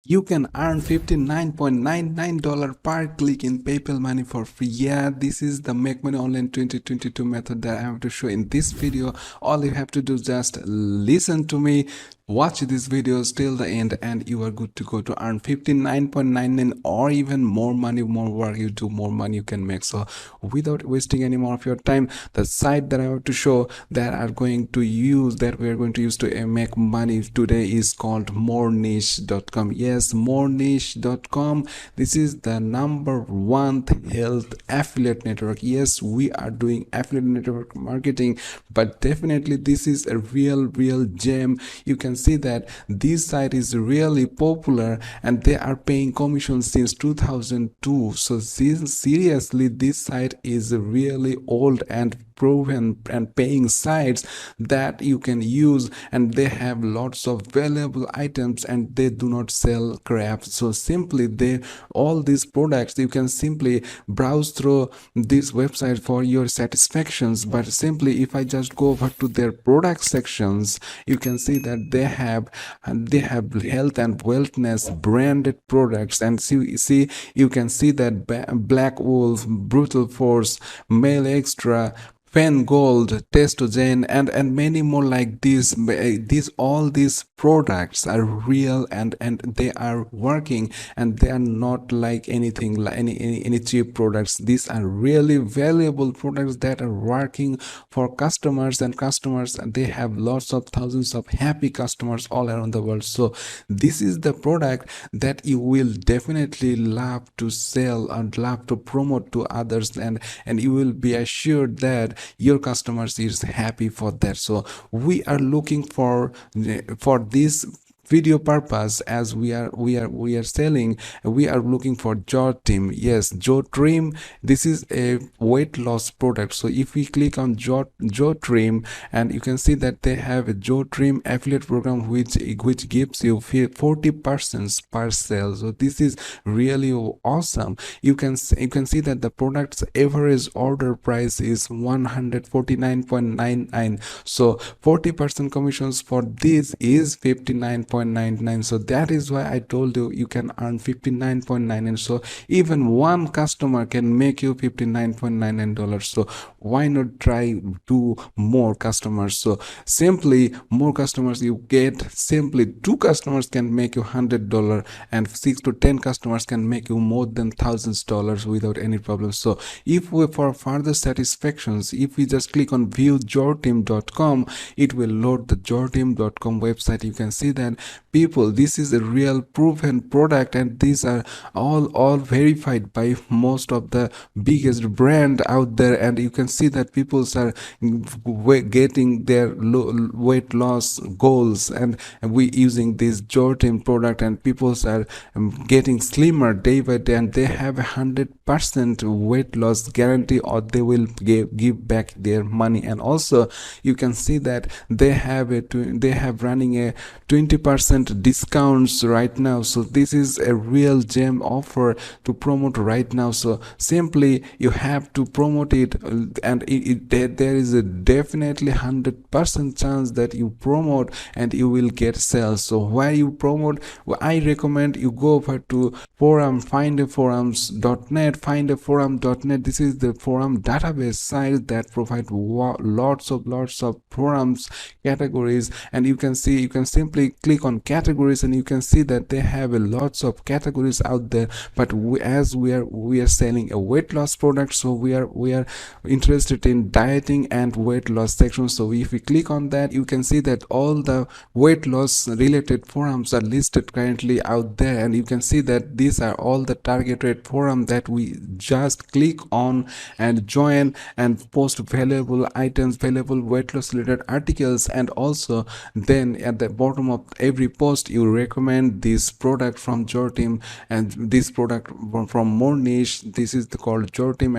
You can earn $59.99 per click in PayPal money for free. Yeah, this is the Make Money Online 2022 method that I have to show in this video. All you have to do is just listen to me, watch these videos till the end, and you are good to go to earn 59.99 or even more money. More work you do, more money you can make. So without wasting any more of your time, the site that I have to show that we are going to use to make money today is called moreniche.com. Yes, moreniche.com. This is the #1 health affiliate network. Yes, we are doing affiliate network marketing, but definitely this is a real gem. You can see that this site is really popular and they are paying commission since 2002. So seriously, this site is really old and proven and paying sites that you can use, and they have lots of valuable items and they do not sell crap. So simply all these products you can simply browse through this website for your satisfactions. But simply if I just go over to their product sections, you can see that they have health and wellness branded products. And see you can see that Black Wolf, Brutal Force, Male Extra, Fen Gold, Testogen, and many more like this. All these products are real and they are working, and they are not like anything like any cheap products. These are really valuable products that are working for customers, and they have lots of thousands of happy customers all around the world. So this is the product that you will definitely love to sell and love to promote to others, and you will be assured that your customers is happy for that. So we are looking for this video purpose, as we are selling, we are looking for jaw trim. Yes, jaw trim. This is a weight loss product. So if we click on jaw trim, and you can see that they have a jaw trim affiliate program which gives you 40% per sale. So this is really awesome. You can see that the product's average order price is 149.99. so 40% commissions for this is 59.99. So that is why I told you you can earn 59.99. So even one customer can make you $59.99. So why not try do more customers? So simply more customers you get, simply 2 customers can make you $100, and 6 to 10 customers can make you more than $1000 without any problem. So if we, for further satisfactions, if we just click on viewjorteam.com, it will load the jorteam.com website. You can see that people, this is a real proven product, and these are all verified by most of the biggest brand out there. And you can see that people are getting their weight loss goals, and we using this Jorteam product, and people are getting slimmer day by day, and they have 100% weight loss guarantee, or they will give back their money. And also you can see that they have running a 20% discounts right now. So this is a real gem offer to promote right now. So simply you have to promote it, and there is a definitely 100% chance that you promote and you will get sales. So why you promote? Well, I recommend you go over to findaforum.net. This is the forum database site that provide lots of forums categories, and you can simply click on categories, and you can see that they have lots of categories out there. But as we are selling a weight loss product, so we are interested in dieting and weight loss section. So if we click on that, you can see that all the weight loss related forums are listed currently out there, and you can see that these are all the targeted forum that we just click on and join and post valuable items, valuable weight loss related articles. And also then at the bottom of every post you recommend this product from Jorteam, and this product from More Niche. This is called Jorteam,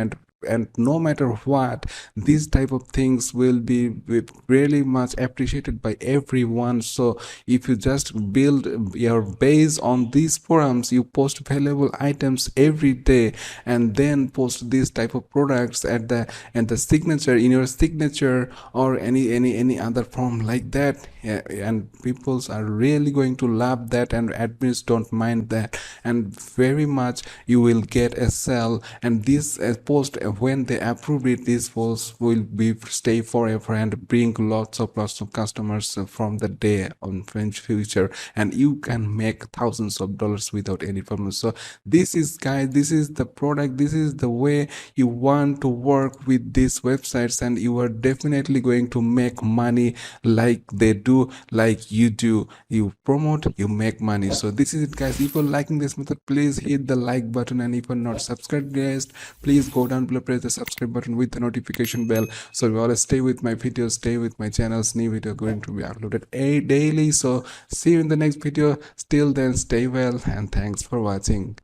and no matter what, these type of things will be really much appreciated by everyone. So if you just build your base on these forums, you post valuable items every day, and then post these type of products at the signature, in your signature, or any other form like that, and peoples are really going to love that, and admins don't mind that, and very much you will get a sell. And this post, when they approve it, this post will be stay forever and bring lots of customers from the day on future, and you can make thousands of dollars without any problem. So this is, guys, this is the product, this is the way you want to work with these websites, and you are definitely going to make money like they do, like you do. You promote, you make money. So this is it, guys. If you're liking this method, please hit the like button, and if you're not subscribed, guys, please go down below, press the subscribe button with the notification bell, so you always stay with my videos, stay with my channels. New video going to be uploaded daily. So see you in the next video. Till then, stay well, and thanks for watching.